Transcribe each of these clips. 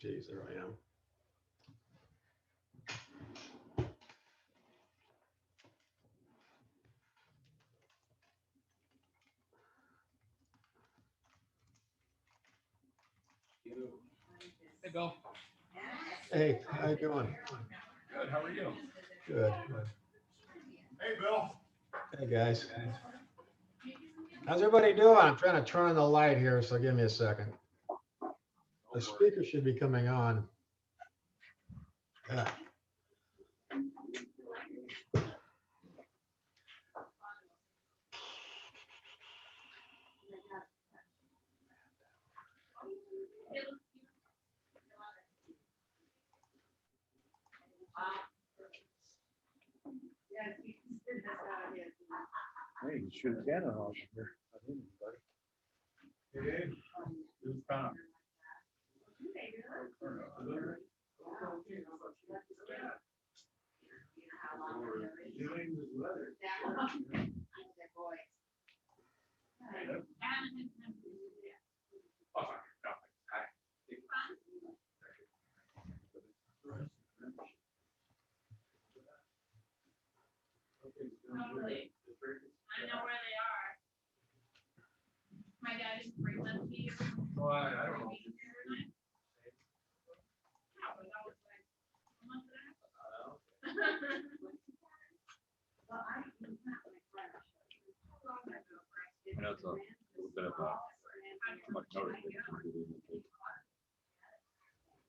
Geez, there I am. Hey, Bill. Hey, how you doing? Good. How are you? Good. Hey, Bill. Hey, guys. How's everybody doing? I'm trying to turn on the light here, so give me a second. The speaker should be coming on. Yeah. Hey, you should have got it off here. Hey, who's Tom? Totally. I know where they are. My dad used to bring them to you. Well, I don't know. Yeah, but that was like a month and a half ago. I know it's a little bit of a too much notice.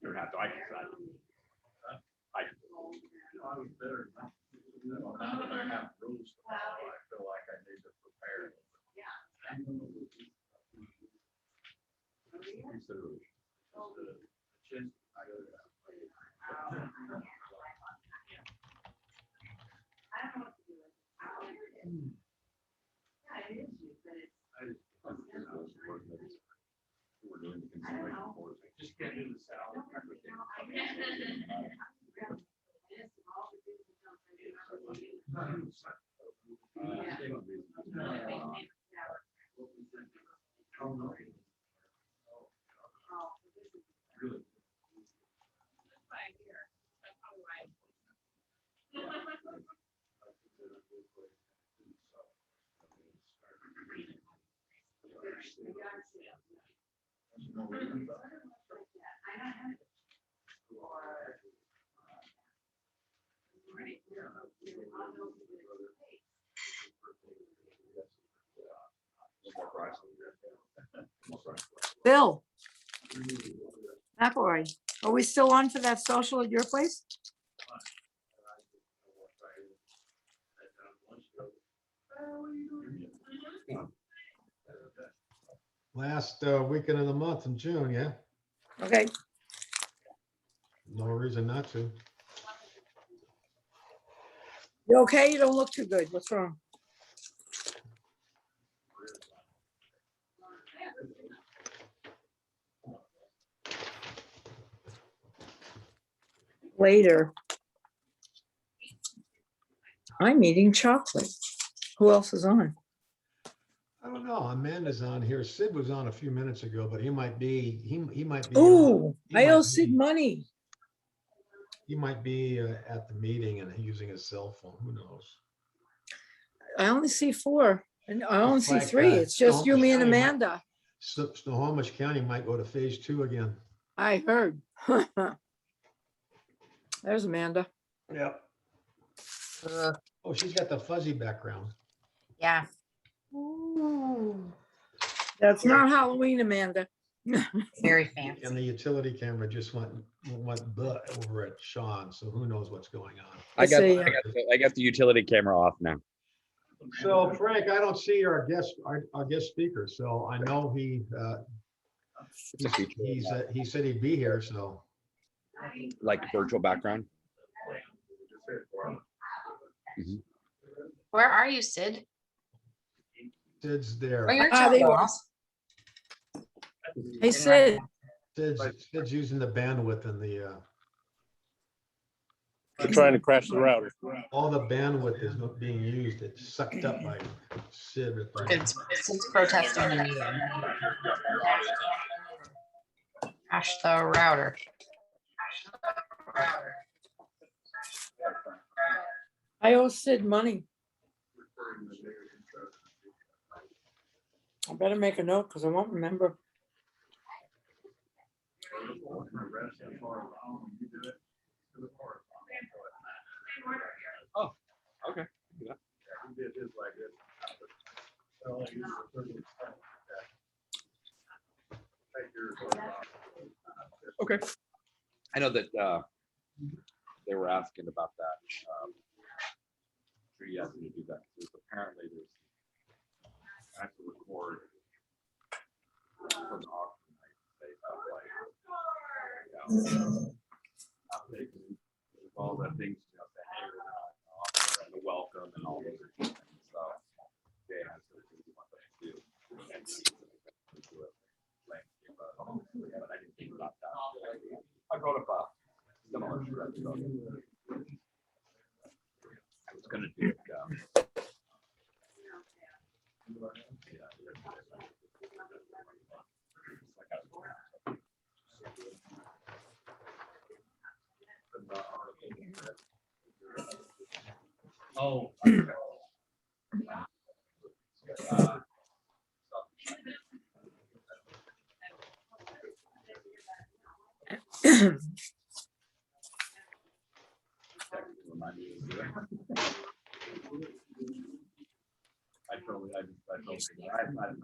You're gonna have to, I can decide. I can. I was better. Now that I have rules to follow, I feel like I need to prepare. Consideration. We're doing the consideration for it. Just get in the salad. Really. That's why I'm here. That's probably why. Bill McElroy, are we still on for that social at your place? Last weekend of the month in June, yeah? Okay, No reason not to. you okay? You don't look too good. What's wrong? Later. I'm eating chocolate. Who else is on? I don't know. Amanda's on here. Sid was on a few minutes ago, but he might be, he might be. Ooh, he I might owe Sid be- money. He might be at the meeting and using his cell phone. Who knows? I only see 4 and I only see like, 3. It's just you, Snohomish me and County might- Amanda. Snohomish County might go to phase 2 again. I heard. There's Amanda. Yep. Oh, she's got the fuzzy background. Yeah, That's not Halloween, Amanda. very And fancy. the utility camera just went butt over at Sean, so who knows what's going on. I see. I got the utility camera off now. So Frank, I don't see our guest speaker, so I know he said he'd be here, so. Like virtual background. Where are you, Sid? Sid's Oh, there. you're Ah, they Joe were- Ross. Hey, Sid. Sid's using the bandwidth and the, They're trying to crash the router. all the bandwidth is not being used. It's sucked up by Sid. Sid's protesting the meeting. Crash the router. I owe Sid money. I better make a note because I won't remember. Oh, okay. He did his like this. Well, he was a pretty expensive guy. Take yours. Okay. I know that they were asking about that. Sure, you asked me to do that. Because apparently, there's I have to record for the auction. I say stuff like, updates, all the things, you know, say, hey, we're gonna offer the welcome and all those things. So they have to do what they do. And do it. But I didn't think about that. I brought up a similar script. So I was gonna do it. Oh.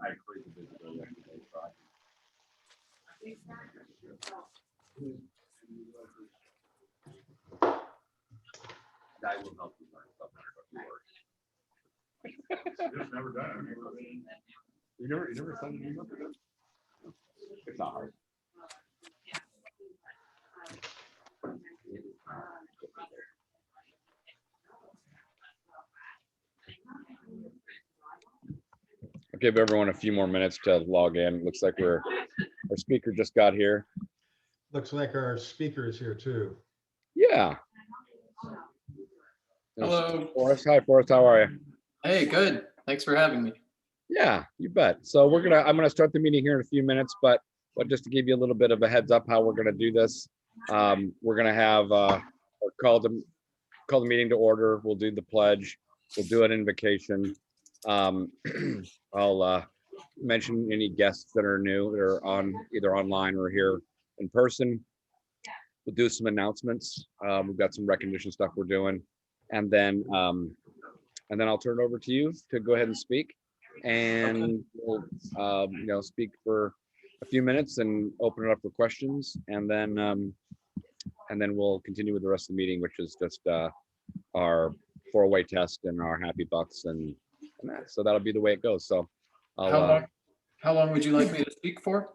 I created the video yesterday, so that will help you learn stuff better about Just never done it. You never sent an email to them? It's not hard. I'll give everyone a few more minutes to log in. Looks like our speaker just got here. Looks like our speaker is here too. Yeah. Hello. Forrest. Hi, Forrest. How are you? Hey, good. Thanks for having me. Yeah, you bet. So I'm gonna start the meeting here in a few minutes, but just to give you a little bit of a heads up how we're gonna do this. We're gonna have call the meeting to order. We'll do the pledge. We'll do an invocation. I'll mention any guests that are new that are on either online or here in person. We'll do some announcements. We've got some recognition stuff we're doing, and then I'll turn it over to you to go ahead and speak, and we'll speak for a few minutes and open it up for questions, and then we'll continue with the rest of the meeting, which is just our 4-way test and our happy bucks and that. So that'll be the way it goes. So How long would you like me to speak for?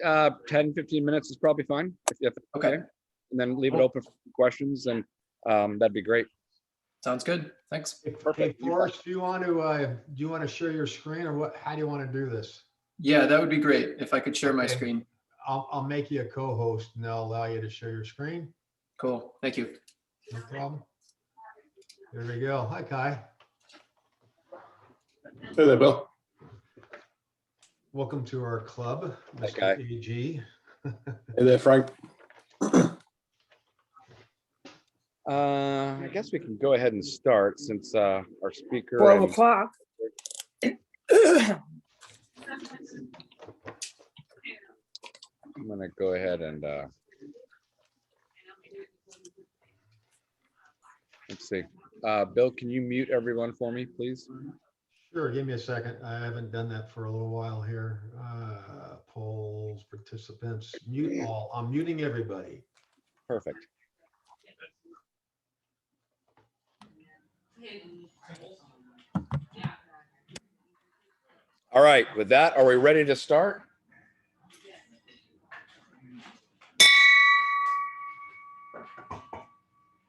10-15 minutes is probably fine. If Okay. And then leave it open for questions, and that'd be great. Sounds good. Thanks. Hey, Forrest, do you want to share your screen, or what? How do you want to do this? Yeah, that would be great if I could share my Okay. screen. I'll make you a co-host and they'll allow you to share your screen. Cool. Thank you. No problem. There we go. Hi, Kai. Hey there, Bill. Welcome to our club, Hi, Mr. Kai. AG. Hey there, Frank. I guess we can go ahead and start since our speaker. 12 and- o'clock. I'm gonna go ahead and let's see. Bill, can you mute everyone for me, please? Sure, give me a second. I haven't done that for a little while here. Polls, participants, mute all. I'm muting everybody. Perfect. All right, with that, are we ready to start?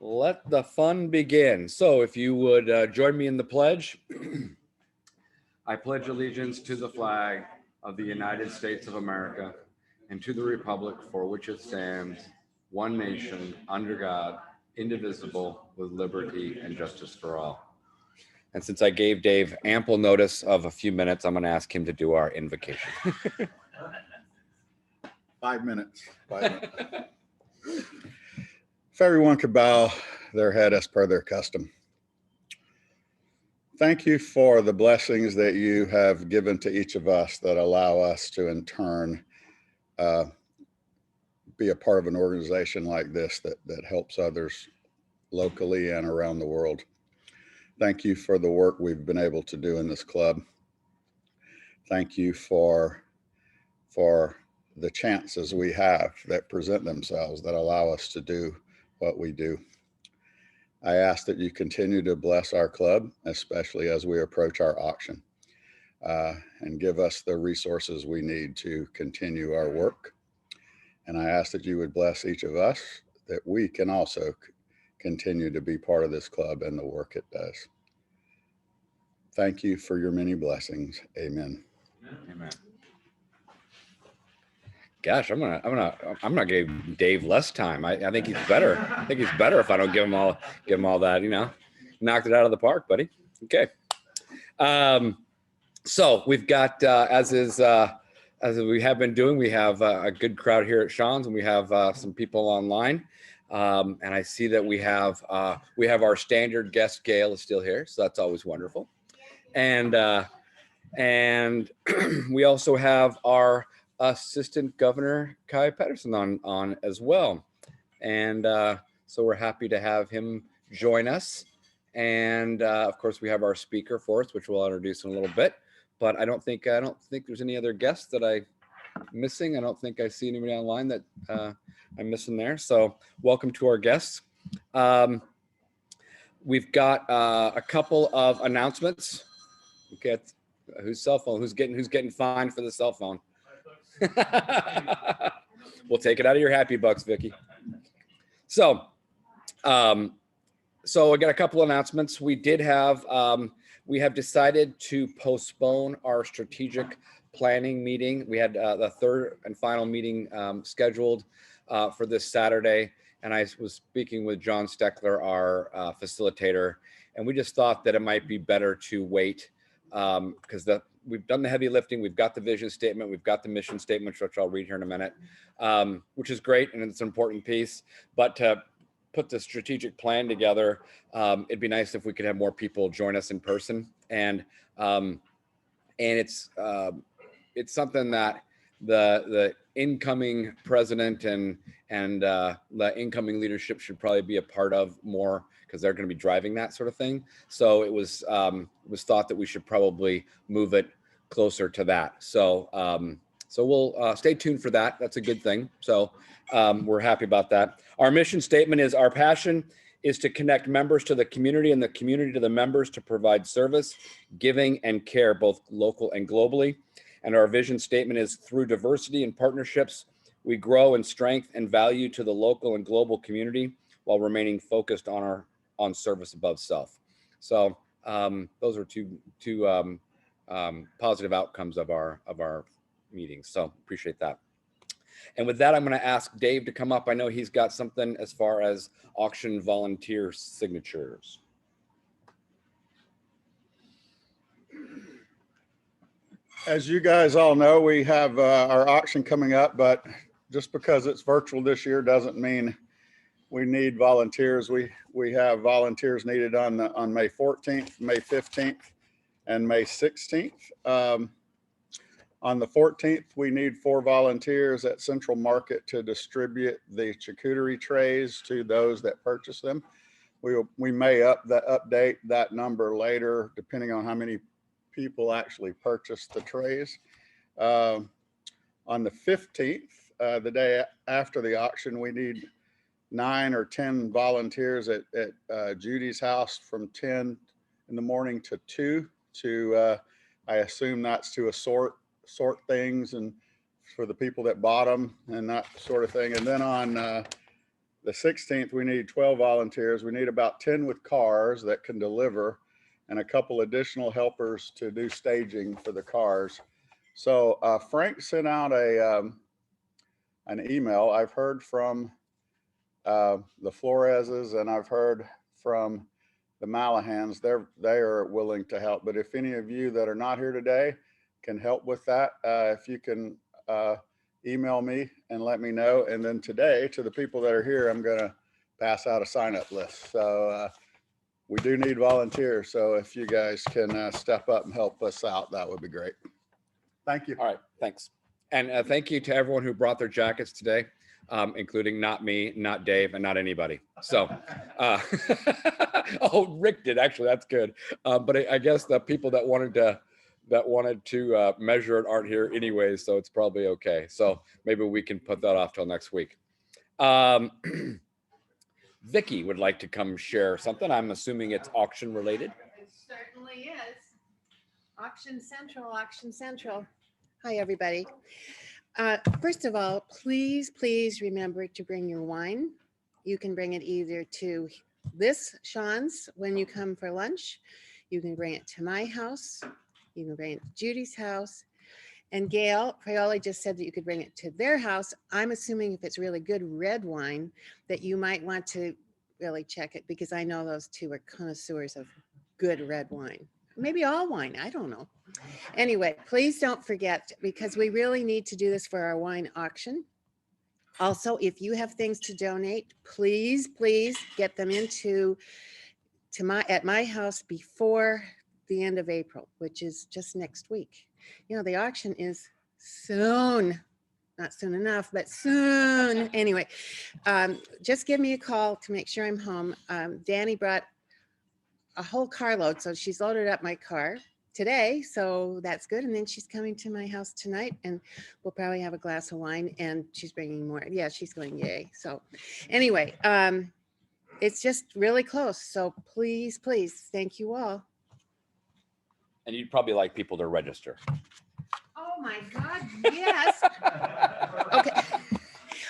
Let the fun begin. So if you would join me in the pledge. I pledge allegiance to the flag of the United States of America and to the republic for which it stands, one nation, under God, indivisible, with liberty and justice for all. And since I gave Dave ample notice of a few minutes, I'm going to ask him to do our invocation. 5 minutes. 5 minutes. If everyone could bow their head as per their custom. Thank you for the blessings that you have given to each of us that allow us to in turn be a part of an organization like this that helps others locally and around the world. Thank you for the work we've been able to do in this club. Thank you for the chances we have that present themselves that allow us to do what we do. I ask that you continue to bless our club, especially as we approach our auction, and give us the resources we need to continue our work. And I ask that you would bless each of us, that we can also continue to be part of this club and the work it does. Thank you for your many blessings. Amen. Amen. Gosh, I'm gonna give Dave less time. I think he's better. I think he's better if I don't give him all that, you know. Knocked it out of the park, buddy. Okay. So we've got as we have been doing, we have a good crowd here at Sean's, and we have some people online. And I see that we have our standard guest, Gail, is still here, so that's always wonderful. And we also have our Assistant Governor Kai Pedersen on as well. And so we're happy to have him join us. And of course, we have our speaker for us, which we'll introduce in a little bit. But I don't think there's any other guests that I'm missing. I don't think I see anybody online that I'm missing there. So welcome to our guests. We've got a couple of announcements. Okay, whose cell phone? Who's getting fined for the cell phone? We'll take it out of your happy bucks, Vicky. So I got a couple of announcements. We have decided to postpone our strategic planning meeting. We had the third and final meeting scheduled for this Saturday. And I was speaking with John Steckler, our facilitator, and we just thought that it might be better to wait because we've done the heavy lifting. We've got the vision statement. We've got the mission statement, which I'll read here in a minute, which is great. And it's an important piece, but to put the strategic plan together, it'd be nice if we could have more people join us in person. And it's something that the incoming president and the incoming leadership should probably be a part of more, because they're going to be driving that sort of thing. So it was thought that we should probably move it closer to that. So we'll stay tuned for that. That's a good thing. So we're happy about that. Our mission statement is: our passion is to connect members to the community and the community to the members to provide service, giving, and care both local and globally. And our vision statement is: through diversity and partnerships, we grow in strength and value to the local and global community while remaining focused on service above self. So those are two positive outcomes of our meetings. So appreciate that. And with that, I'm going to ask Dave to come up. I know he's got something as far as auction volunteer signatures. As you guys all know, we have our auction coming up, but just because it's virtual this year doesn't mean we need volunteers. We have volunteers needed on May 14th, May 15th, and May 16th. On the 14th, we need 4 volunteers at Central Market to distribute the charcuterie trays to those that purchase them. We may update that number later, depending on how many people actually purchase the trays. On the 15th, the day after the auction, we need 9 or 10 volunteers at Judy's house from 10 in the morning to 2 to, I assume that's to sort things and for the people that bought them and that sort of thing. And then on the 16th, we need 12 volunteers. We need about 10 with cars that can deliver and a couple additional helpers to do staging for the cars. So Frank sent out an email. I've heard from the Floreses and I've heard from the Malahans. They are willing to help. But if any of you that are not here today can help with that, if you can email me and let me know. And then today, to the people that are here, I'm going to pass out a sign-up list. So we do need volunteers. So if you guys can step up and help us out, that would be great. Thank you. All right, thanks. And thank you to everyone who brought their jackets today, including not me, not Dave, and not anybody. So, oh, Rick did actually. That's good. But I guess the people that wanted to measure it aren't here anyways, so it's probably okay. So maybe we can put that off till next week. Vicky would like to come share something. I'm assuming it's auction related. It certainly is. Auction Central, Auction Central. Hi, everybody. First of all, please remember to bring your wine. You can bring it either to this Sean's when you come for lunch. You can bring it to my house. You can bring it to Judy's house. And Gail Prioli just said that you could bring it to their house. I'm assuming if it's really good red wine, that you might want to really check it, because I know those two are connoisseurs of good red wine. Maybe all wine, I don't know. Anyway, please don't forget, because we really need to do this for our wine auction. Also, if you have things to donate, please get them into at my house before the end of April, which is just next week. You know, the auction is soon, not soon enough, but soon. Anyway, just give me a call to make sure I'm home. Danny brought a whole carload, so she's loaded up my car today, so that's good. And then she's coming to my house tonight, and we'll probably have a glass of wine, and she's bringing more. Yeah, she's going yay. So anyway, it's just really close. So please, thank you all. And you'd probably like people to register. Oh my God, yes.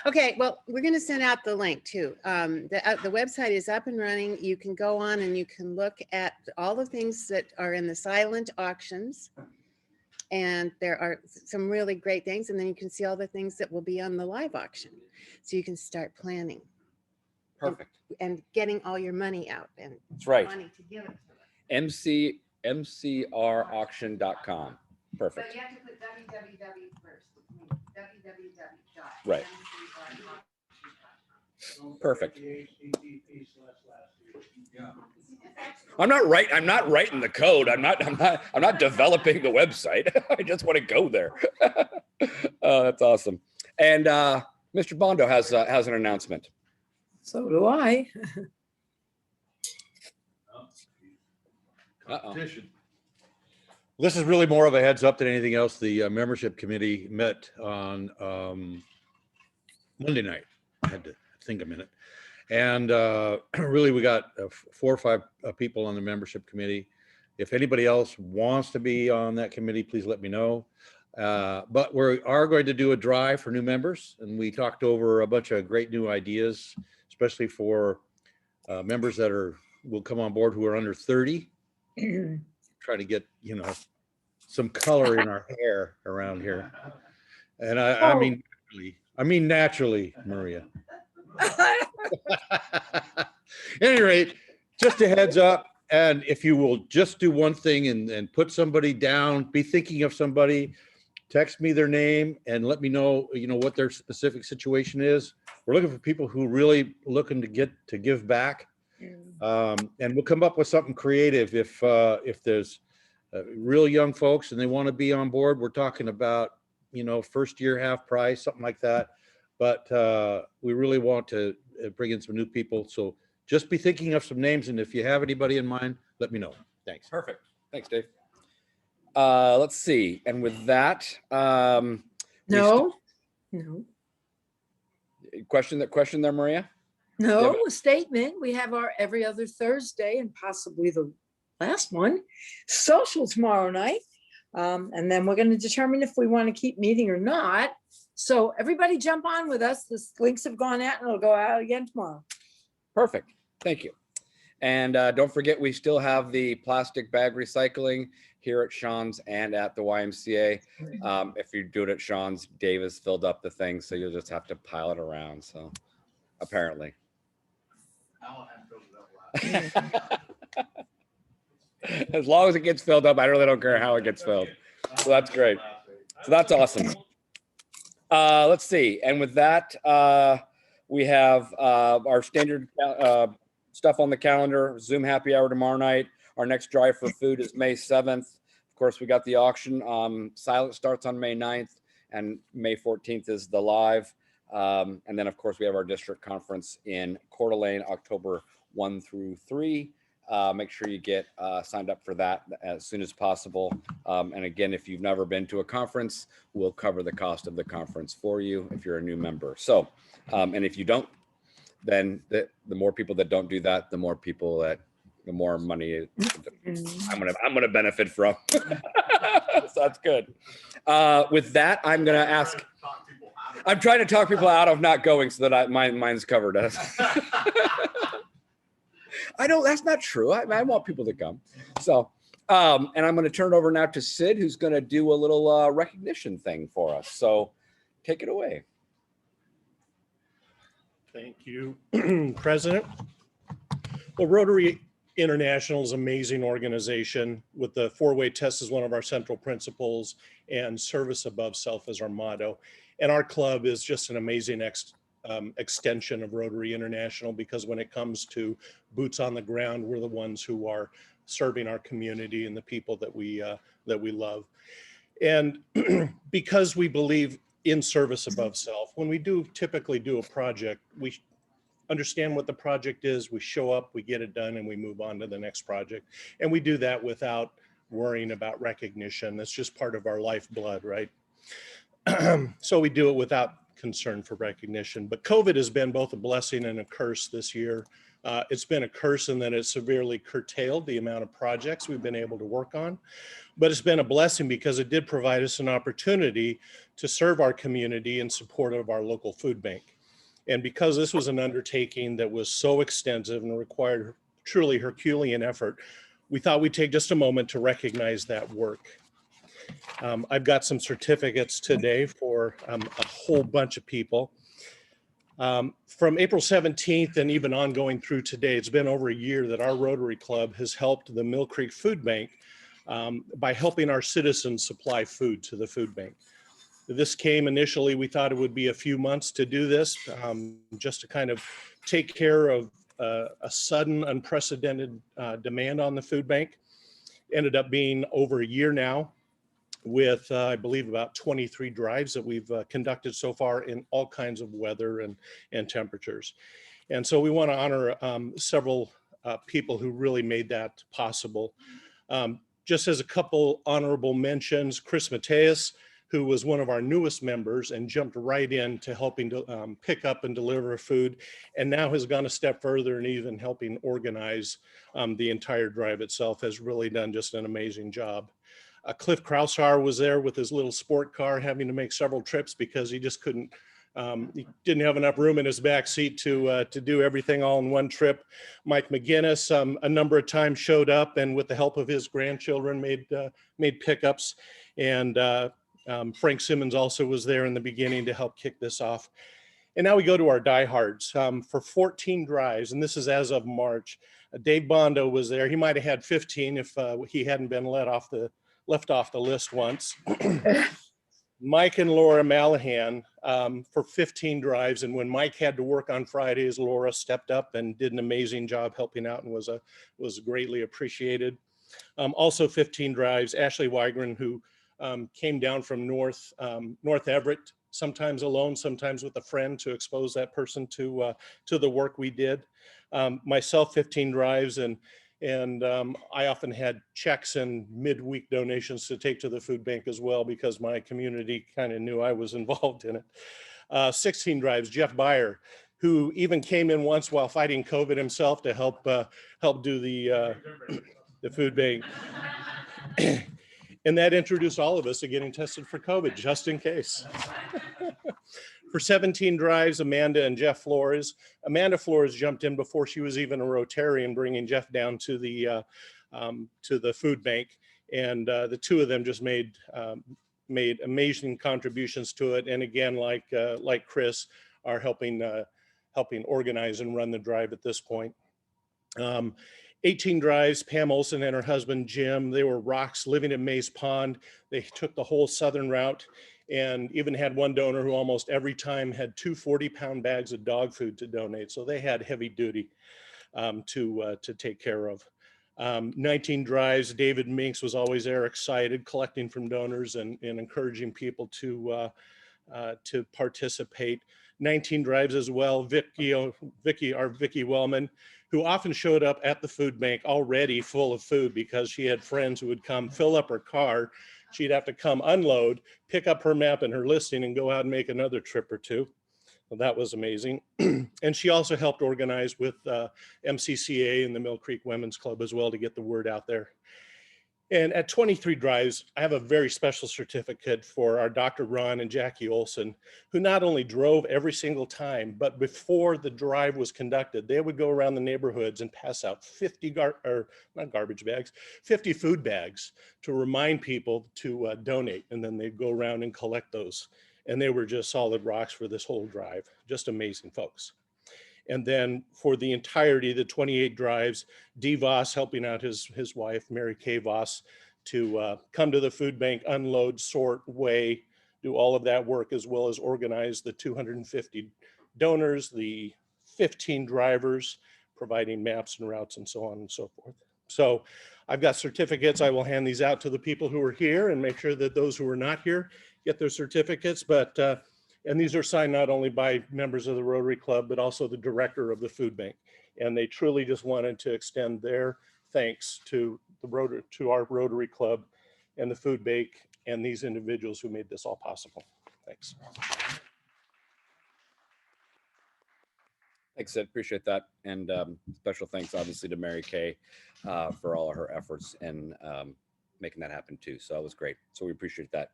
Okay, well, we're going to send out the link too. The website is up and running. You can go on and you can look at all the things that are in the silent auctions. And there are some really great things. And then you can see all the things that will be on the live auction. So you can start planning. Perfect. And getting all your money out. And That's right. money to give it to us. mcrauction.com. Perfect. But you have to put www first. www. Right. Perfect. I'm not writing the code. I'm not developing the website. I just want to go there. That's awesome. And Mr. Bondo has an announcement. So do I. Competition. This is really more of a heads up than anything else. The membership committee met on Monday night. I had to think a minute. And really, we got 4 or 5 people on the membership committee. If anybody else wants to be on that committee, please let me know. But we are going to do a drive for new members. And we talked over a bunch of great new ideas, especially for members that will come on board who are under 30. Try to get, some color in our hair around here. And I mean naturally, Maria. At any rate, just a heads up. And if you will just do one thing and put somebody down, be thinking of somebody, text me their name and let me know, what their specific situation is. We're looking for people who really looking to give back. And we'll come up with something creative if there's real young folks and they want to be on board. We're talking about, first year half price, something like that. But we really want to bring in some new people. So just be thinking of some names. And if you have anybody in mind, let me know. Thanks. Perfect. Thanks, Dave. Let's see. And with that, No. Question there, Maria? No, a statement. We have our every other Thursday and possibly the last one, social tomorrow night. And then we're going to determine if we want to keep meeting or not. So everybody jump on with us. The links have gone out and it'll go out again tomorrow. Perfect. Thank you. And don't forget, we still have the plastic bag recycling here at Sean's and at the YMCA. If you do it at Sean's, Dave has filled up the thing, so you'll just have to pile it around. So apparently. As long as it gets filled up, I really don't care how it gets filled. So that's great. So that's awesome. Let's see. And with that, we have our standard stuff on the calendar. Zoom happy hour tomorrow night. Our next drive for food is May 7th. Of course, we got the auction. Silent starts on May 9th, and May 14th is the live. And then, of course, we have our district conference in Coeur d'Alene, October 1 through 3. Make sure you get signed up for that as soon as possible. And again, if you've never been to a conference, we'll cover the cost of the conference for you if you're a new member. So, and if you don't, then the more people that don't do that, the more money I'm gonna benefit from. So that's good. With that, I'm gonna ask. I'm trying to talk people out of not going so that mine's covered. I know that's not true. I want people to come. So, and I'm going to turn it over now to Sid, who's going to do a little recognition thing for us. So take it away. Thank you, President. Well, Rotary International is an amazing organization with the four-way test as one of our central principles and service above self as our motto. And our club is just an amazing extension of Rotary International, because when it comes to boots on the ground, we're the ones who are serving our community and the people that we love. And because we believe in service above self, when we typically do a project, we understand what the project is, we show up, we get it done, and we move on to the next project. And we do that without worrying about recognition. That's just part of our lifeblood, right? So we do it without concern for recognition. But COVID has been both a blessing and a curse this year. It's been a curse in that it's severely curtailed the amount of projects we've been able to work on. But it's been a blessing because it did provide us an opportunity to serve our community in support of our local food bank. And because this was an undertaking that was so extensive and required truly Herculean effort, we thought we'd take just a moment to recognize that work. I've got some certificates today for a whole bunch of people. From April 17th and even ongoing through today, it's been over a year that our Rotary Club has helped the Mill Creek Food Bank by helping our citizens supply food to the food bank. This came initially, we thought it would be a few months to do this, just to kind of take care of a sudden unprecedented demand on the food bank. Ended up being over a year now, with I believe about 23 drives that we've conducted so far in all kinds of weather and temperatures. And so we want to honor several people who really made that possible. Just as a couple honorable mentions, Chris Mateus, who was one of our newest members and jumped right in to helping to pick up and deliver food, and now has gone a step further and even helping organize the entire drive itself, has really done just an amazing job. Cliff Kraushaar was there with his little sport car, having to make several trips because he just couldn't, he didn't have enough room in his back seat to do everything all in one trip. Mike McGinnis a number of times showed up, and with the help of his grandchildren made pickups. And Frank Simmons also was there in the beginning to help kick this off. And now we go to our diehards. For 14 drives, and this is as of March, Dave Bondo was there. He might have had 15 if he hadn't been left off the list once. Mike and Laura Malahan for 15 drives. And when Mike had to work on Fridays, Laura stepped up and did an amazing job helping out and was greatly appreciated. Also 15 drives, Ashley Wygren, who came down from North Everett, sometimes alone, sometimes with a friend, to expose that person to the work we did. Myself, 15 drives, and I often had checks and midweek donations to take to the food bank as well, because my community kind of knew I was involved in it. 16 drives, Jeff Byer, who even came in once while fighting COVID himself to help do the food bank. And that introduced all of us to getting tested for COVID, just in case. For 17 drives, Amanda and Jeff Flores. Amanda Flores jumped in before she was even a Rotarian, bringing Jeff down to the food bank. And the two of them just made amazing contributions to it. And again, like Chris, are helping organize and run the drive at this point. 18 drives, Pam Olson and her husband, Jim, they were rocks living at Mays Pond. They took the whole southern route. and even had one donor who almost every time had 2 40-pound bags of dog food to donate. So they had heavy duty to take care of. 19 drives, David Minks was always there, excited, collecting from donors and encouraging people to participate. 19 drives as well, Vicky Wellman, who often showed up at the food bank already full of food because she had friends who would come fill up her car. She'd have to come unload, pick up her map and her listing and go out and make another trip or two. Well, that was amazing. And she also helped organize with MCCA and the Mill Creek Women's Club as well to get the word out there. And at 23 drives, I have a very special certificate for our Dr. Ron and Jackie Olson, who not only drove every single time, but before the drive was conducted, they would go around the neighborhoods and pass out 50 food bags to remind people to donate. And then they'd go around and collect those. And they were just solid rocks for this whole drive. Just amazing folks. And then for the entirety, the 28 drives, D. Voss helping out his wife, Mary Kay Voss, to come to the food bank, unload, sort, weigh, do all of that work, as well as organize the 250 donors, the 15 drivers, providing maps and routes and so on and so forth. So I've got certificates. I will hand these out to the people who are here and make sure that those who are not here get their certificates. But and these are signed not only by members of the Rotary Club, but also the director of the food bank. And they truly just wanted to extend their thanks to our Rotary Club and the food bank and these individuals who made this all possible. Thanks. Thanks, Sid. Appreciate that. And special thanks, obviously, to Mary Kay for all of her efforts in making that happen too. So that was great. So we appreciate that.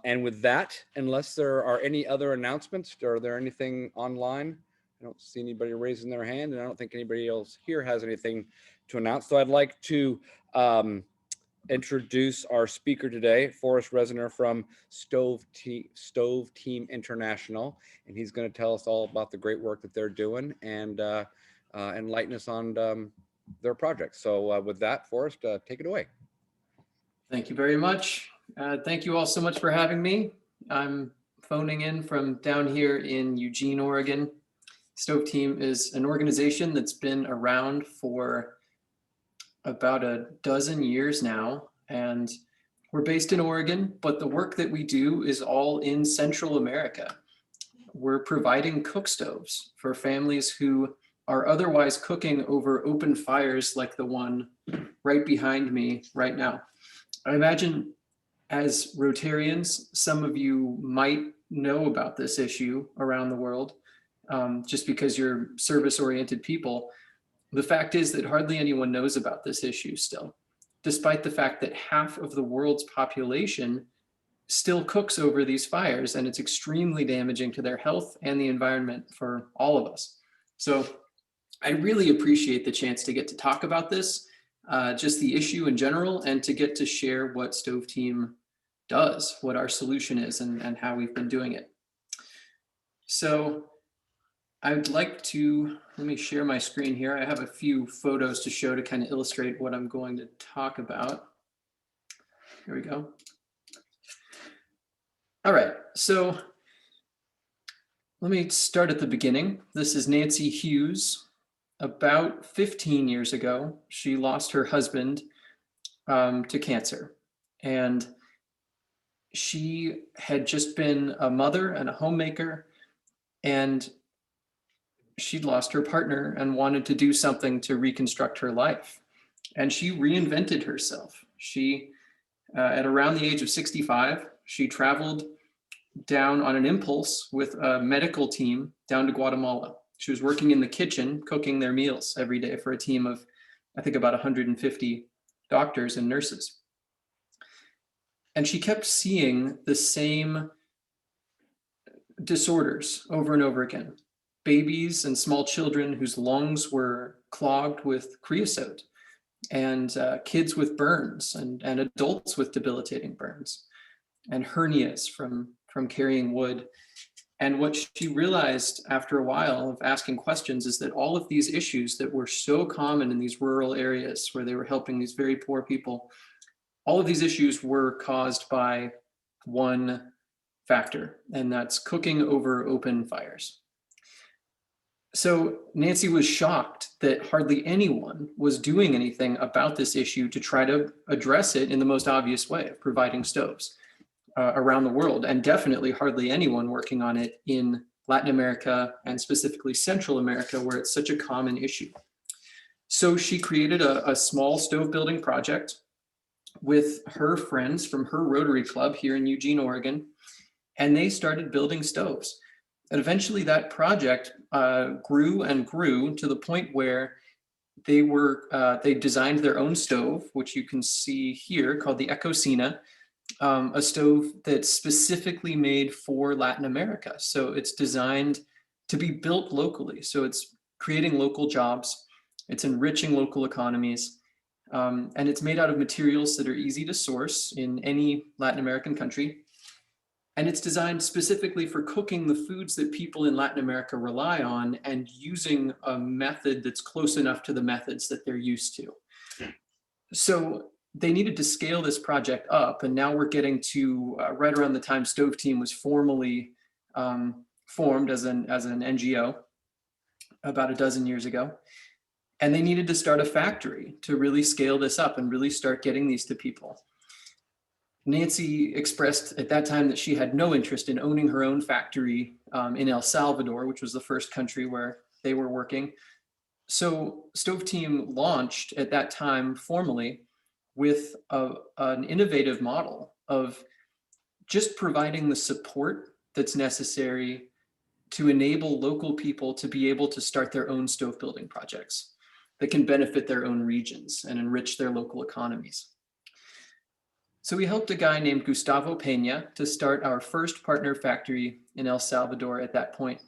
And with that, unless there are any other announcements, are there anything online? I don't see anybody raising their hand, and I don't think anybody else here has anything to announce. So I'd like to introduce our speaker today, Forrest Resner from Stove Team International, and he's going to tell us all about the great work that they're doing and enlighten us on their project. So with that, Forrest, take it away. Thank you very much. Thank you all so much for having me. I'm phoning in from down here in Eugene, Oregon. Stove Team is an organization that's been around for about a dozen years now, and we're based in Oregon, but the work that we do is all in Central America. We're providing cook stoves for families who are otherwise cooking over open fires like the one right behind me right now. I imagine as Rotarians, some of you might know about this issue around the world, just because you're service-oriented people. The fact is that hardly anyone knows about this issue still, despite the fact that half of the world's population still cooks over these fires, and it's extremely damaging to their health and the environment for all of us. So I really appreciate the chance to get to talk about this, just the issue in general, and to get to share what Stove Team does, what our solution is, and how we've been doing it. So I'd like to, let me share my screen here. I have a few photos to show to kind of illustrate what I'm going to talk about. Here we go. All right, so let me start at the beginning. This is Nancy Hughes. About 15 years ago, she lost her husband to cancer. And she had just been a mother and a homemaker, and she'd lost her partner and wanted to do something to reconstruct her life. And she reinvented herself. She, at around the age of 65, she traveled down on an impulse with a medical team down to Guatemala. She was working in the kitchen, cooking their meals every day for a team of, I think, about 150 doctors and nurses. And she kept seeing the same disorders over and over again. Babies and small children whose lungs were clogged with creosote, and kids with burns, and adults with debilitating burns, and hernias from carrying wood. And what she realized after a while of asking questions is that all of these issues that were so common in these rural areas where they were helping these very poor people, all of these issues were caused by one factor, and that's cooking over open fires. So Nancy was shocked that hardly anyone was doing anything about this issue to try to address it in the most obvious way of providing stoves around the world, and definitely hardly anyone working on it in Latin America and specifically Central America, where it's such a common issue. So she created a small stove building project with her friends from her Rotary Club here in Eugene, Oregon, and they started building stoves. And eventually that project grew and grew to the point where they designed their own stove, which you can see here, called the Ecocina, a stove that's specifically made for Latin America. So it's designed to be built locally. So it's creating local jobs, it's enriching local economies, and it's made out of materials that are easy to source in any Latin American country. And it's designed specifically for cooking the foods that people in Latin America rely on and using a method that's close enough to the methods that they're used to. So they needed to scale this project up, and now we're getting to right around the time Stove Team was formally formed as an NGO about a dozen years ago. And they needed to start a factory to really scale this up and really start getting these to people. Nancy expressed at that time that she had no interest in owning her own factory in El Salvador, which was the first country where they were working. So Stove Team launched at that time formally with an innovative model of just providing the support that's necessary to enable local people to be able to start their own stove building projects that can benefit their own regions and enrich their local economies. So we helped a guy named Gustavo Peña to start our first partner factory in El Salvador at that point.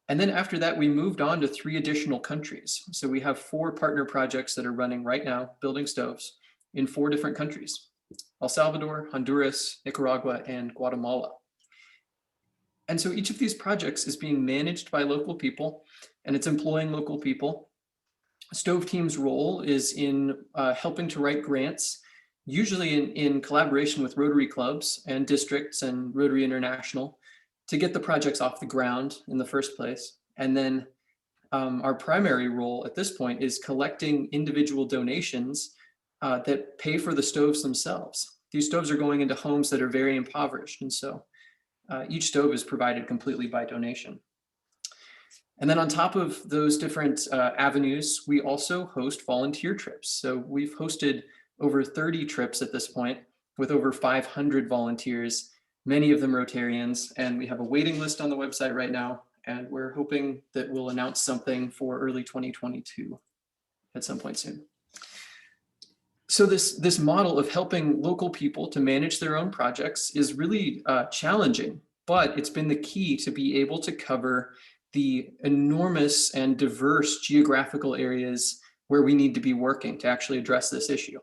And then after that, we moved on to 3 additional countries. So we have 4 partner projects that are running right now, building stoves in 4 different countries: El Salvador, Honduras, Nicaragua, and Guatemala. And so each of these projects is being managed by local people, and it's employing local people. Stove Team's role is in helping to write grants, usually in collaboration with Rotary clubs and districts and Rotary International, to get the projects off the ground in the first place. And then our primary role at this point is collecting individual donations that pay for the stoves themselves. These stoves are going into homes that are very impoverished, and so each stove is provided completely by donation. And then on top of those different avenues, we also host volunteer trips. So we've hosted over 30 trips at this point with over 500 volunteers, many of them Rotarians, and we have a waiting list on the website right now, and we're hoping that we'll announce something for early 2022 at some point soon. So this model of helping local people to manage their own projects is really challenging, but it's been the key to be able to cover the enormous and diverse geographical areas where we need to be working to actually address this issue.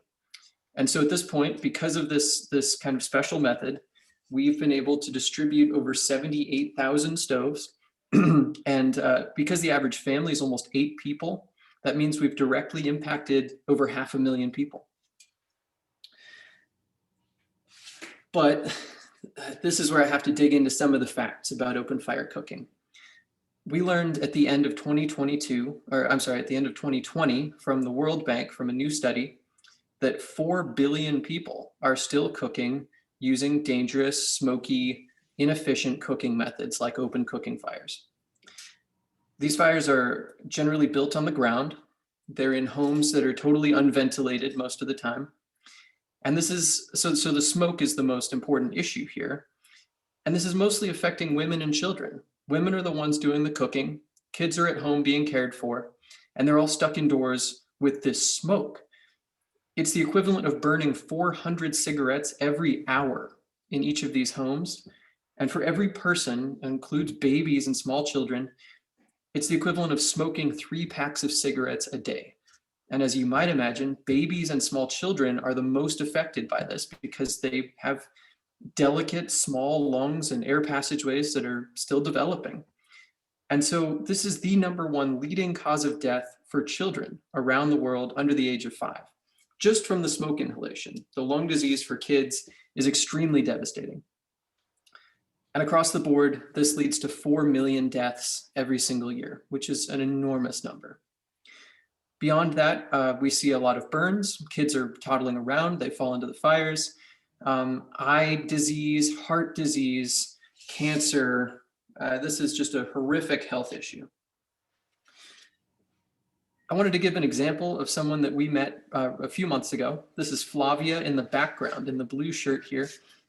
And so at this point, because of this kind of special method, we've been able to distribute over 78,000 stoves. And because the average family is almost 8 people, that means we've directly impacted over 500,000 people. But this is where I have to dig into some of the facts about open fire cooking. We learned at the end of 2022, or I'm sorry, at the end of 2020 from the World Bank, from a new study, that 4 billion people are still cooking using dangerous, smoky, inefficient cooking methods like open cooking fires. These fires are generally built on the ground. They're in homes that are totally unventilated most of the time. And this is, so the smoke is the most important issue here. And this is mostly affecting women and children. Women are the ones doing the cooking. Kids are at home being cared for, and they're all stuck indoors with this smoke. It's the equivalent of burning 400 cigarettes every hour in each of these homes. And for every person, includes babies and small children, it's the equivalent of smoking 3 packs of cigarettes a day. And as you might imagine, babies and small children are the most affected by this because they have delicate, small lungs and air passageways that are still developing. And so this is the #1 leading cause of death for children around the world under the age of 5, just from the smoke inhalation. The lung disease for kids is extremely devastating. And across the board, this leads to 4 million deaths every single year, which is an enormous number. Beyond that, we see a lot of burns. Kids are toddling around, they fall into the fires. Eye disease, heart disease, cancer. This is just a horrific health issue. I wanted to give an example of someone that we met a few months ago. This is Flavia in the background, in the blue shirt here.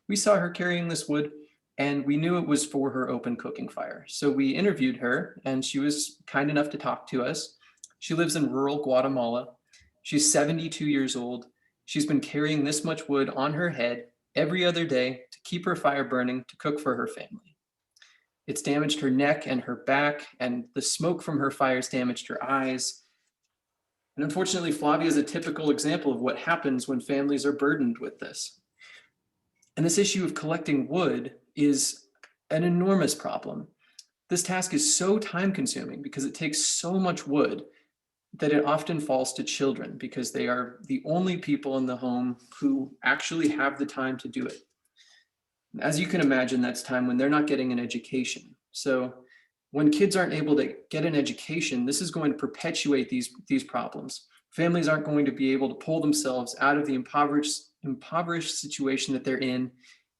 We saw her carrying this wood, and we knew it was for her open cooking fire. So we interviewed her, and she was kind enough to talk to us. She lives in rural Guatemala. She's 72 years old. She's been carrying this much wood on her head every other day to keep her fire burning, to cook for her family. It's damaged her neck and her back, and the smoke from her fires damaged her eyes. And unfortunately, Flavia is a typical example of what happens when families are burdened with this. And this issue of collecting wood is an enormous problem. This task is so time consuming because it takes so much wood that it often falls to children because they are the only people in the home who actually have the time to do it. As you can imagine, that's time when they're not getting an education. So when kids aren't able to get an education, this is going to perpetuate these problems. Families aren't going to be able to pull themselves out of the impoverished situation that they're in,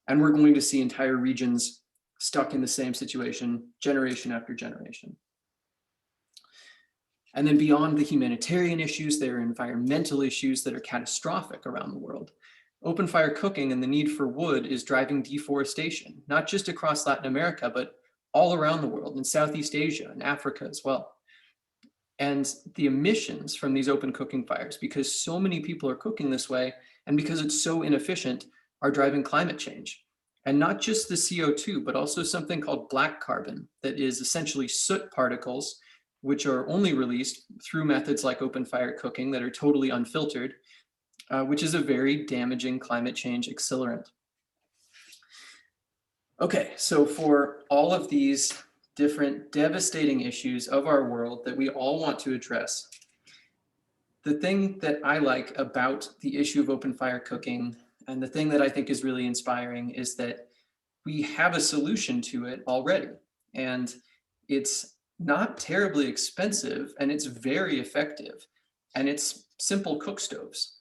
and we're going to see entire regions stuck in the same situation generation after generation. And then beyond the humanitarian issues, there are environmental issues that are catastrophic around the world. Open fire cooking and the need for wood is driving deforestation, not just across Latin America, but all around the world, in Southeast Asia and Africa as well. And the emissions from these open cooking fires, because so many people are cooking this way, and because it's so inefficient, are driving climate change. And not just the CO2, but also something called black carbon, that is essentially soot particles, which are only released through methods like open fire cooking that are totally unfiltered, which is a very damaging climate change accelerant. Okay, so for all of these different devastating issues of our world that we all want to address, the thing that I like about the issue of open fire cooking, and the thing that I think is really inspiring, is that we have a solution to it already. And it's not terribly expensive, and it's very effective, and it's simple cook stoves.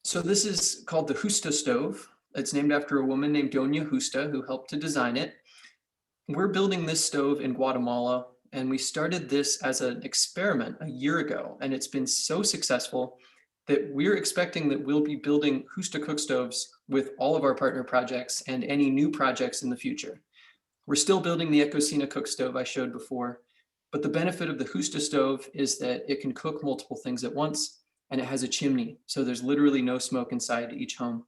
So this is called the Justa stove. It's named after a woman named Doña Justa who helped to design it. We're building this stove in Guatemala, and we started this as an experiment a year ago, and it's been so successful that we're expecting that we'll be building Justa cook stoves with all of our partner projects and any new projects in the future. We're still building the Ecocina cook stove I showed before, but the benefit of the Justa stove is that it can cook multiple things at once, and it has a chimney, so there's literally no smoke inside each home.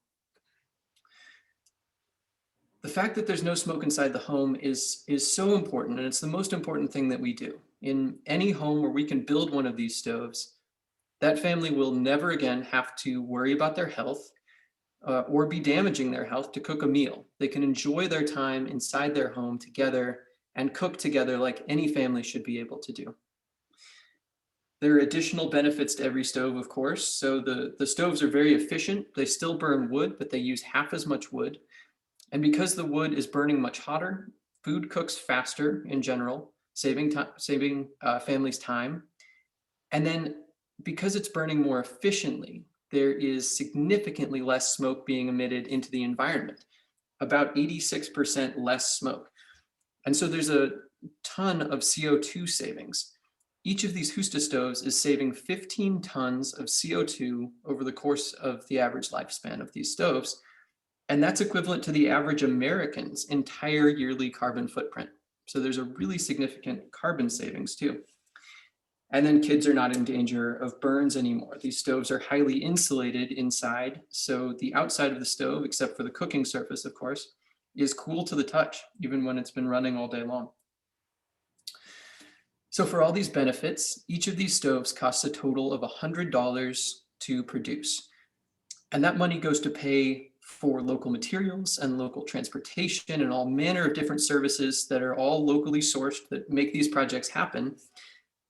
The fact that there's no smoke inside the home is so important, and it's the most important thing that we do. In any home where we can build one of these stoves, that family will never again have to worry about their health or be damaging their health to cook a meal. They can enjoy their time inside their home together and cook together like any family should be able to do. There are additional benefits to every stove, of course. So the stoves are very efficient. They still burn wood, but they use half as much wood. And because the wood is burning much hotter, food cooks faster in general, saving families time. And then because it's burning more efficiently, there is significantly less smoke being emitted into the environment, about 86% less smoke. And so there's a ton of CO2 savings. Each of these Justa stoves is saving 15 tons of CO2 over the course of the average lifespan of these stoves. And that's equivalent to the average American's entire yearly carbon footprint. So there's a really significant carbon savings too. And then kids are not in danger of burns anymore. These stoves are highly insulated inside. So the outside of the stove, except for the cooking surface, of course, is cool to the touch, even when it's been running all day long. So for all these benefits, each of these stoves costs a total of $100 to produce. And that money goes to pay for local materials and local transportation and all manner of different services that are all locally sourced that make these projects happen.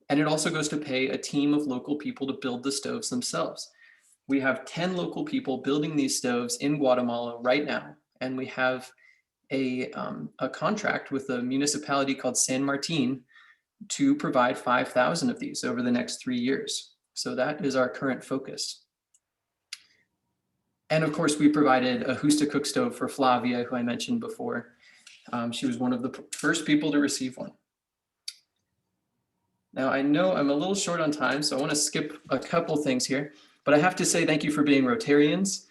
And it also goes to pay a team of local people to build the stoves themselves. We have 10 local people building these stoves in Guatemala right now, and we have a contract with a municipality called San Martin to provide 5,000 of these over the next 3 years. So that is our current focus. And of course, we provided a Husta cook stove for Flavia, who I mentioned before. She was one of the first people to receive one. Now, I know I'm a little short on time, so I want to skip a couple things here, but I have to say thank you for being Rotarians.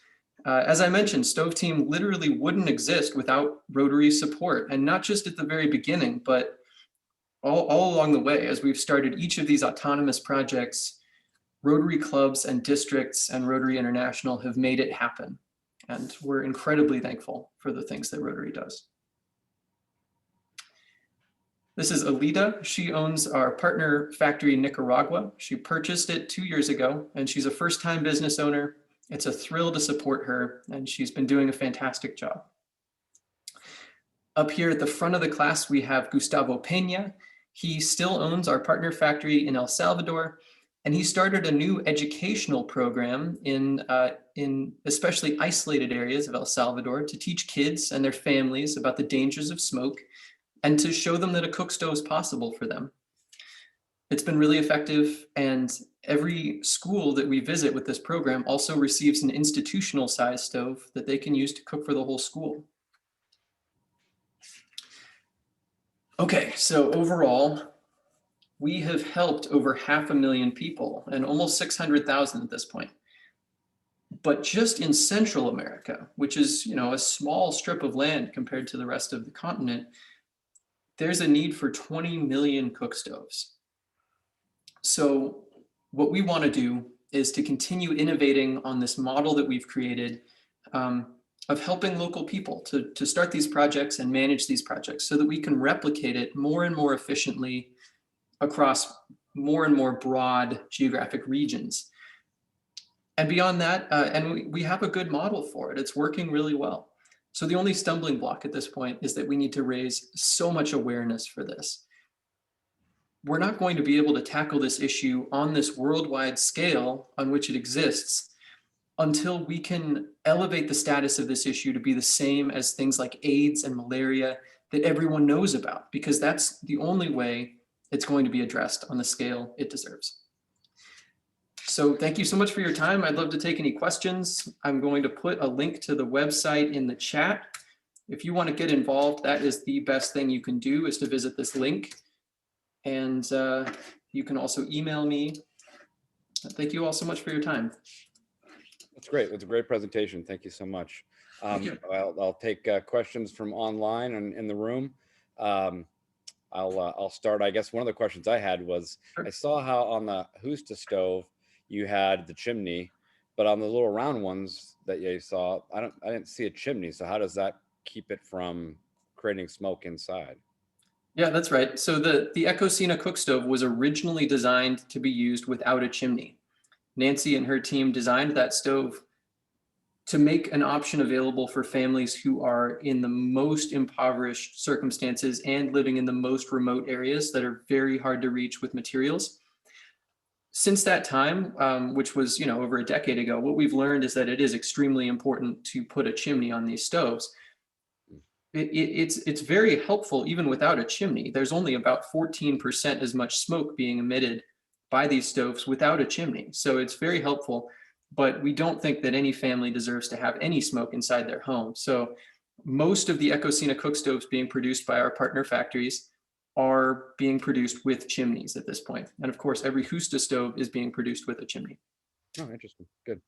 As I mentioned, Stove Team literally wouldn't exist without Rotary support, and not just at the very beginning, but all along the way. As we've started each of these autonomous projects, Rotary clubs and districts and Rotary International have made it happen. And we're incredibly thankful for the things that Rotary does. This is Alita. She owns our partner factory in Nicaragua. She purchased it 2 years ago, and she's a first-time business owner. It's a thrill to support her, and she's been doing a fantastic job. Up here at the front of the class, we have Gustavo Peña. He still owns our partner factory in El Salvador, and he started a new educational program in especially isolated areas of El Salvador to teach kids and their families about the dangers of smoke and to show them that a cook stove is possible for them. It's been really effective, and every school that we visit with this program also receives an institutional size stove that they can use to cook for the whole school. Okay, so overall, we have helped over 500,000 people and almost 600,000 at this point. But just in Central America, which is, a small strip of land compared to the rest of the continent, there's a need for 20 million cook stoves. So what we want to do is to continue innovating on this model that we've created of helping local people to start these projects and manage these projects so that we can replicate it more and more efficiently across more and more broad geographic regions. And beyond that, and we have a good model for it. It's working really well. So the only stumbling block at this point is that we need to raise so much awareness for this. We're not going to be able to tackle this issue on this worldwide scale on which it exists until we can elevate the status of this issue to be the same as things like AIDS and malaria that everyone knows about, because that's the only way it's going to be addressed on the scale it deserves. So thank you so much for your time. I'd love to take any questions. I'm going to put a link to the website in the chat. If you want to get involved, that is the best thing you can do, is to visit this link. And you can also email me. Thank you all so much for your time. That's great. That's a great presentation. Thank you so much. I'll take questions from online and in the room. I'll start. I guess one of the questions I had was, I saw how on the Husta stove you had the chimney, but on the little round ones that you saw, I didn't see a chimney. So how does that keep it from creating smoke inside? Yeah, that's right. So the Ecocina cook stove was originally designed to be used without a chimney. Nancy and her team designed that stove to make an option available for families who are in the most impoverished circumstances and living in the most remote areas that are very hard to reach with materials. Since that time, which was over a decade ago, what we've learned is that it is extremely important to put a chimney on these stoves. It's very helpful even without a chimney. There's only about 14% as much smoke being emitted by these stoves without a chimney. So it's very helpful, but we don't think that any family deserves to have any smoke inside their home. So most of the Ecocina cook stoves being produced by our partner factories are being produced with chimneys at this point. And of course, every Husta stove is being produced with a chimney. Oh, interesting. Good.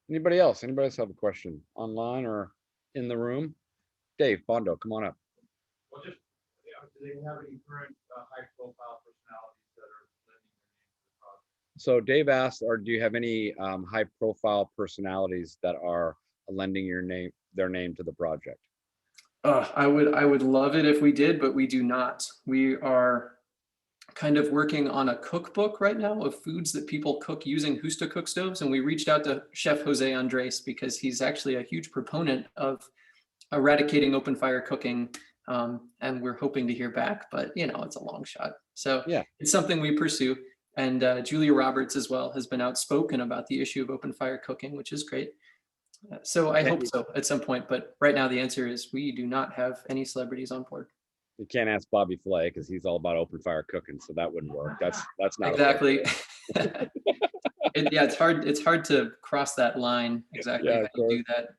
Anybody else? Anybody else have a question online or in the room? Dave Bondo, come on up. Well, just, do they have any current high-profile personalities that are lending their name to the project? So Dave asked, or do you have any high-profile personalities that are lending their name to the project? I would love it if we did, but we do not. We are kind of working on a cookbook right now of foods that people cook using Husta cook stoves. And we reached out to Chef Jose Andres because he's actually a huge proponent of eradicating open fire cooking. And we're hoping to hear back, but it's a long shot. So yeah, it's something we pursue. And Julia Roberts as well has been outspoken about the issue of open fire cooking, which is great. So I hope so at some point, but right now the answer is we do not have any celebrities on board. You can't ask Bobby Flay because he's all about open fire cooking, so that wouldn't work. That's not Exactly. Yeah, it's hard to cross that line exactly Yeah, how of you do course. that.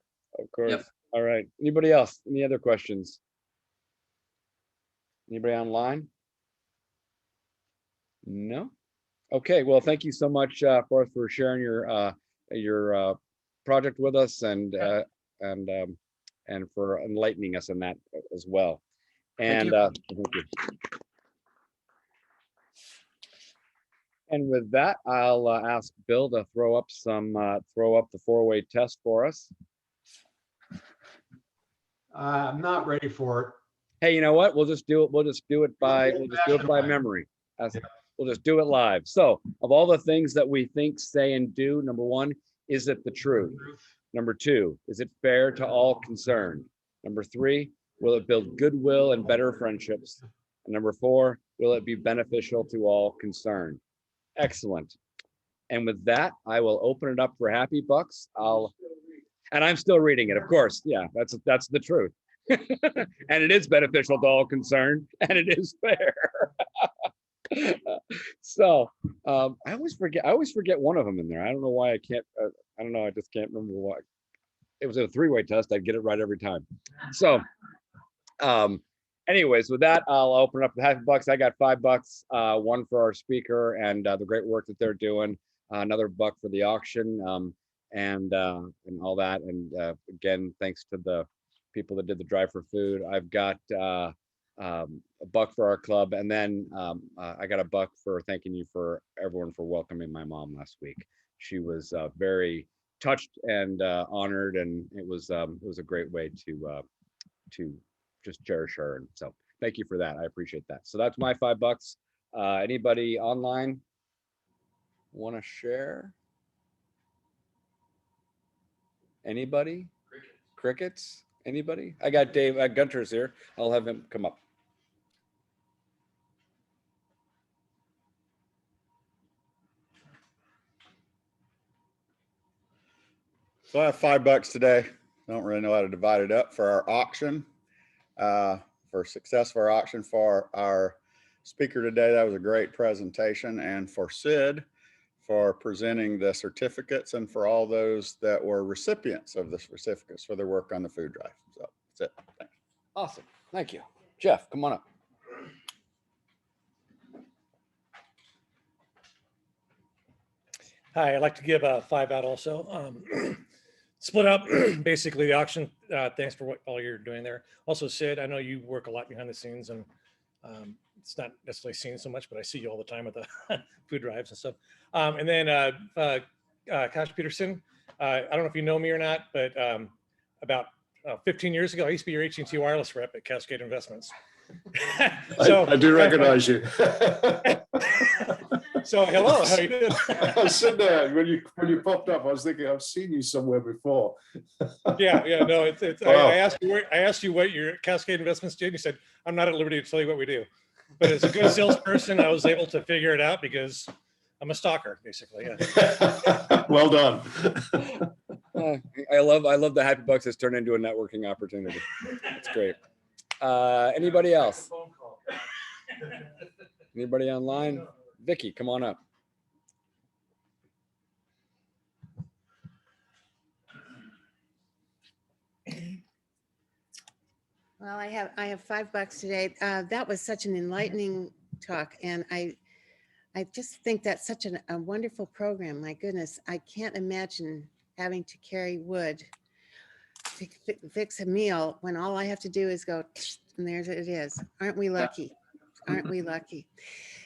Of course. Yep. All right. Anybody else? Any other questions? Anybody online? No? Okay, well, thank you so much, Forrest, for sharing your project with us and for enlightening us in that as well. Thank And you. thank you. And with that, I'll ask Bill to throw up the four-way test for us. I'm not ready for it. Hey, you know what? We'll just do it by memory. We'll just do it live. So, of all the things that we think, say, and do, number one, is it the truth? Number two, is it fair to all concerned? Number three, will it build goodwill and better friendships? And number four, will it be beneficial to all concerned? Excellent. And with that, I will open it up for Happy Bucks. And I'm still reading it, of course. Yeah, that's the truth. And it is beneficial to all concerned, and it is fair. So I always forget one of them in there. I don't know why I can't. I don't know. I just can't remember why. It was a three-way test. I'd get it right every time. So anyways, with that, I'll open up the Happy Bucks. I got $5, one for our speaker and the great work that they're doing. Another buck for the auction and all that. And again, thanks to the people that did the drive for food. I've got a buck for our club, and then I got a buck for thanking you for everyone for welcoming my mom last week. She was very touched and honored, and it was a great way to just cherish her. And so thank you for that. I appreciate that. So that's my $5. Anybody online want to share? Anybody? Crickets? Anybody? I got Dave Gunter's here. I'll have him come up. So I have $5 today. I don't really know how to divide it up for our auction. For success of our auction for our speaker today, that was a great presentation. And for Sid, for presenting the certificates, and for all those that were recipients of the certificates for their work on the food drive. So that's it. Thanks. Awesome. Thank you. Jeff, come on up. Hi, I'd like to give a 5 out also. Split up basically the auction. Thanks for all you're doing there. Also, Sid, I know you work a lot behind the scenes, and it's not necessarily seen so much, but I see you all the time at the food drives and stuff. And then Kosh Peterson, I don't know if you know me or not, but about 15 years ago, I used to be your AT&T wireless rep at Cascade Investments. So I do recognize you. So hello, how you doing? I was sitting there when you popped up. I was thinking I've seen you somewhere before. Yeah, no, it's. Wow. I asked you what your Cascade Investments did. You said I'm not at liberty to tell you what we do, but as a good salesperson, I was able to figure it out because I'm a stalker, basically. Yeah. Well done. I love the Happy Bucks has turned into a networking opportunity. It's great. Anybody else? Anybody online? Vicky, come on up. Well, I have $5 today. That was such an enlightening talk, and I just think that's such a wonderful program. My goodness, I can't imagine having to carry wood to fix a meal when all I have to do is go, and there it is. Aren't we lucky? Aren't we lucky?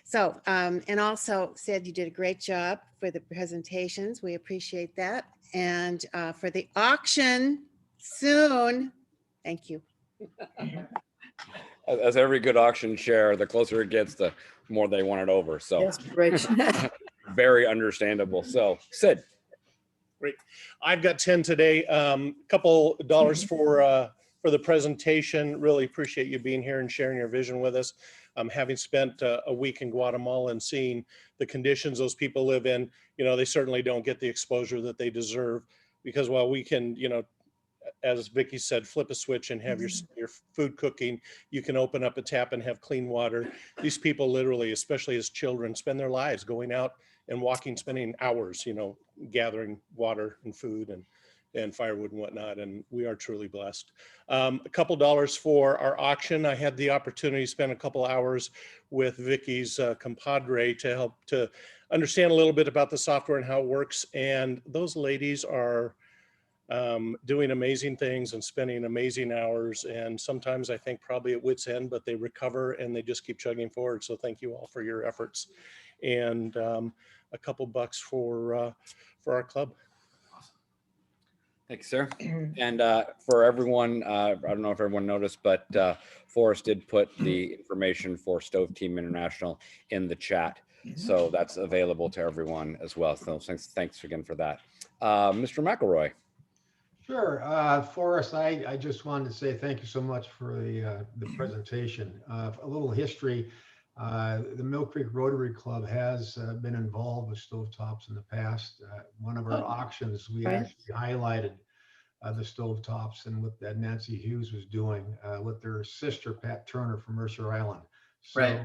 So, and also Sid, you did a great job for the presentations. We appreciate that. And for the auction soon, thank you. As every good auction share, the closer it gets, the more they want it over. So That's great. very understandable. So Sid. Great. I've got 10 today. Couple dollars for the presentation. Really appreciate you being here and sharing your vision with us. Having spent a week in Guatemala and seeing the conditions those people live in, they certainly don't get the exposure that they deserve. because while we can, as Vicky said, flip a switch and have your food cooking, you can open up a tap and have clean water. These people literally, especially as children, spend their lives going out and walking, spending hours, gathering water and food and firewood and whatnot. And we are truly blessed. A couple dollars for our auction. I had the opportunity to spend a couple hours with Vicky's compadre to help to understand a little bit about the software and how it works. And those ladies are doing amazing things and spending amazing hours. And sometimes I think probably at wit's end, but they recover and they just keep chugging forward. So thank you all for your efforts. And a couple bucks for our club. Thanks, sir. And for everyone, I don't know if everyone noticed, but Forrest did put the information for Stove Team International in the chat. So that's available to everyone as well. So thanks again for that. Mr. McElroy. Sure. Forrest, I just wanted to say thank you so much for the presentation. A little history. The Mill Creek Rotary Club has been involved with stovetops in the past. One of our auctions, we actually highlighted the stovetops and what that Nancy Hughes was doing with their sister, Pat Turner from Mercer Island. So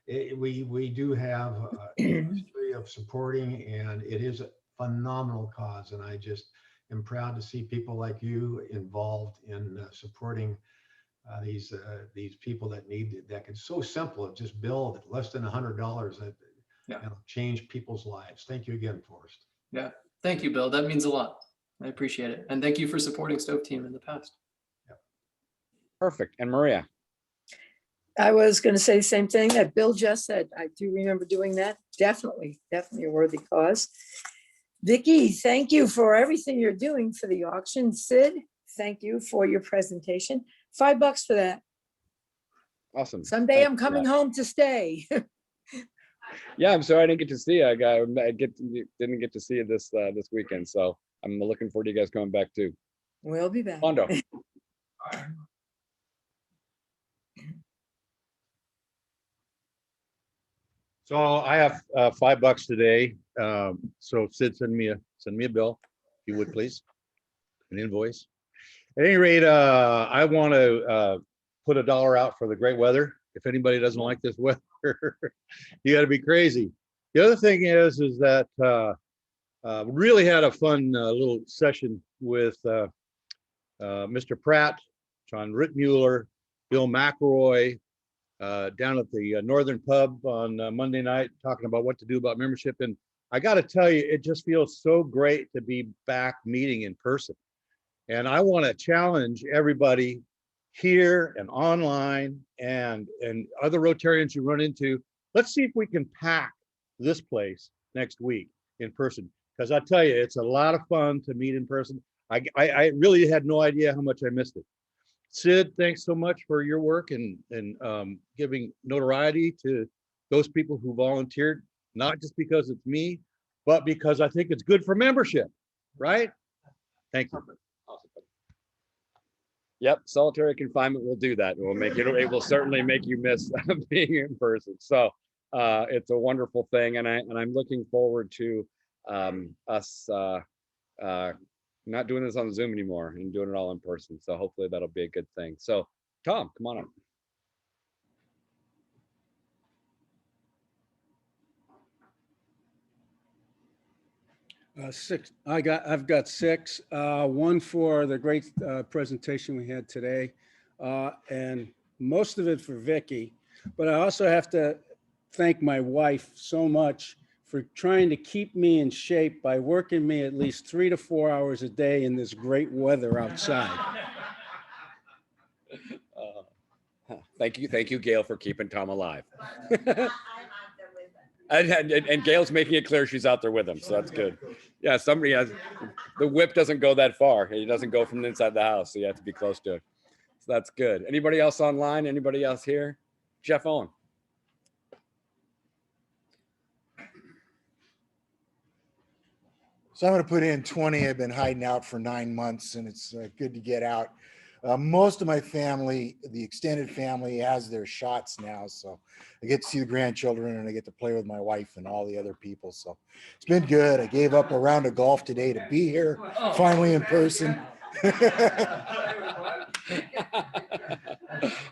we do have a history of supporting, and it is a phenomenal cause. And I just am proud to see people like you involved in supporting these people that need that. It's so simple. Just build less than $100 that it'll change people's lives. Thank you again, Forrest. Yeah, thank you, Bill. That means a lot. I appreciate it. And thank you for supporting Stove Team in the past. Perfect. And Maria. I was going to say the same thing that Bill just said. I do remember doing that. Definitely a worthy cause. Vicky, thank you for everything you're doing for the auction. Sid, thank you for your presentation. $5 for that. Awesome. Someday I'm coming home to stay. Yeah, I'm sorry I didn't get to see you. Didn't get to see you this weekend. So I'm looking forward to you guys coming back too. We'll be back. Mondo. So I have $5 today. So Sid, send me a bill, if you would please, an invoice. At any rate, I want to put $1 out for the great weather. If anybody doesn't like this weather, you got to be crazy. The other thing is that really had a fun little session with Mr. Pratt, John Rittmuller, Bill McElroy, down at the Northern Pub on Monday night, talking about what to do about membership. And I got to tell you, it just feels so great to be back meeting in person. And I want to challenge everybody here and online and other Rotarians you run into. Let's see if we can pack this place next week in person. Because I tell you, it's a lot of fun to meet in person. I really had no idea how much I missed it. Sid, thanks so much for your work and giving notoriety to those people who volunteered, not just because it's me, but because I think it's good for membership, right? Thank you. Yep, solitary confinement will do that. It will certainly make you miss being in person. So it's a wonderful thing, and I'm looking forward to us not doing this on Zoom anymore and doing it all in person. So hopefully that'll be a good thing. So Tom, come on up. Six. I've got six. One for the great presentation we had today, and most of it for Vicky. But I also have to thank my wife so much for trying to keep me in shape by working me at least 3 to 4 hours a day in this great weather outside. Thank you, Gail, for keeping Tom alive. And Gail's making it clear she's out there with him, so that's good. Yeah, somebody has, the whip doesn't go that far. It doesn't go from inside the house, so you have to be close to it. So that's good. Anybody else online? Anybody else here? Jeff Owen. So I'm going to put in 20. I've been hiding out for 9 months, and it's good to get out. Most of my family, the extended family, has their shots now, so I get to see the grandchildren and I get to play with my wife and all the other people. So it's been good. I gave up a round of golf today to be here, finally in person.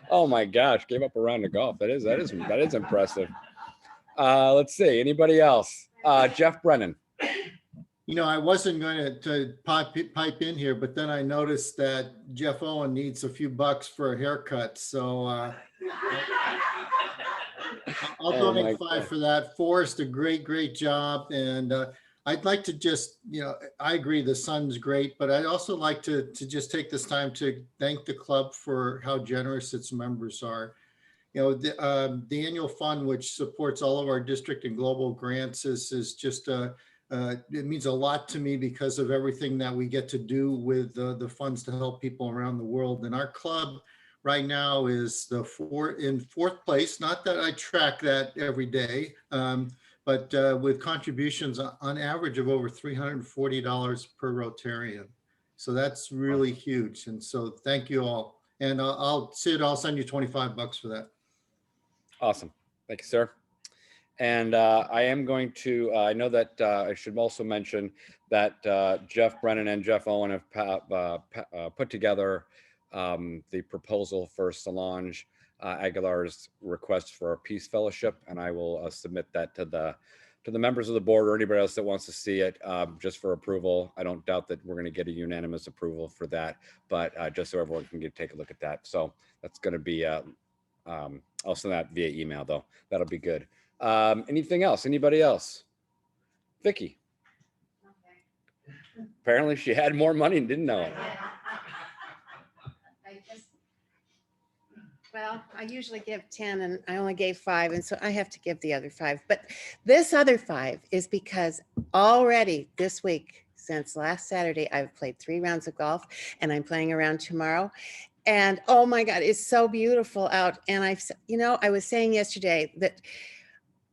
Oh my gosh, gave up a round of golf. That is impressive. Let's see, anybody else? Jeff Brennan. You know, I wasn't going to pipe in here, but then I noticed that Jeff Owen needs a few bucks for a haircut. So I'll donate $5 for that. Forrest, a great job. And I'd like to just, I agree the sun's great, but I'd also like to just take this time to thank the club for how generous its members are. The annual fund, which supports all of our district and global grants, is just it means a lot to me because of everything that we get to do with the funds to help people around the world. And our club right now is in fourth place. Not that I track that every day, but with contributions on average of over $340 per Rotarian. So that's really huge. And so thank you all. And I'll send you $25 for that. Awesome. Thank you, sir. And I am going to, I know that I should also mention that Jeff Brennan and Jeff Owen have put together the proposal for Solange Aguilar's request for a peace fellowship. And I will submit that to the members of the board or anybody else that wants to see it just for approval. I don't doubt that we're going to get a unanimous approval for that, but just so everyone can take a look at that. So that's going to be, I'll send that via email though. That'll be good. Anything else? Anybody else? Vicky. Apparently she had more money and didn't know it. Well, I usually give 10 and I only gave 5. And so I have to give the other 5. But this other 5 is because already this week, since last Saturday, I've played 3 rounds of golf and I'm playing a round tomorrow. And oh my God, it's so beautiful out. And I was saying yesterday that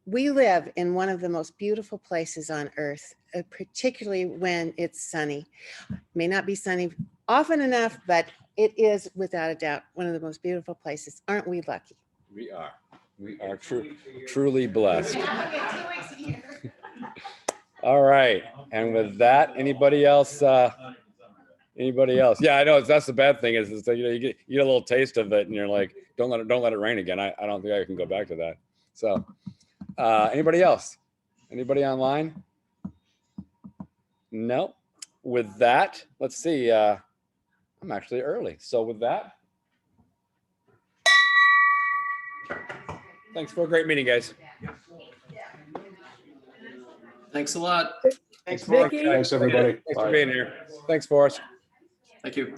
we live in one of the most beautiful places on earth, particularly when it's sunny. May not be sunny often enough, but it is without a doubt one of the most beautiful places. Aren't we lucky? We are. We are truly blessed. All right. And with that, anybody else? Anybody else? Yeah, I know that's the bad thing is you get a little taste of it and you're like, don't let it rain again. I don't think I can go back to that. So anybody else? Anybody online? No. With that, let's see. I'm actually early. So with that, thanks for a great meeting, guys. Thanks a lot. Thanks, Vicky. Thanks, everybody. Thanks for being here. Thanks, Forrest. Thank you.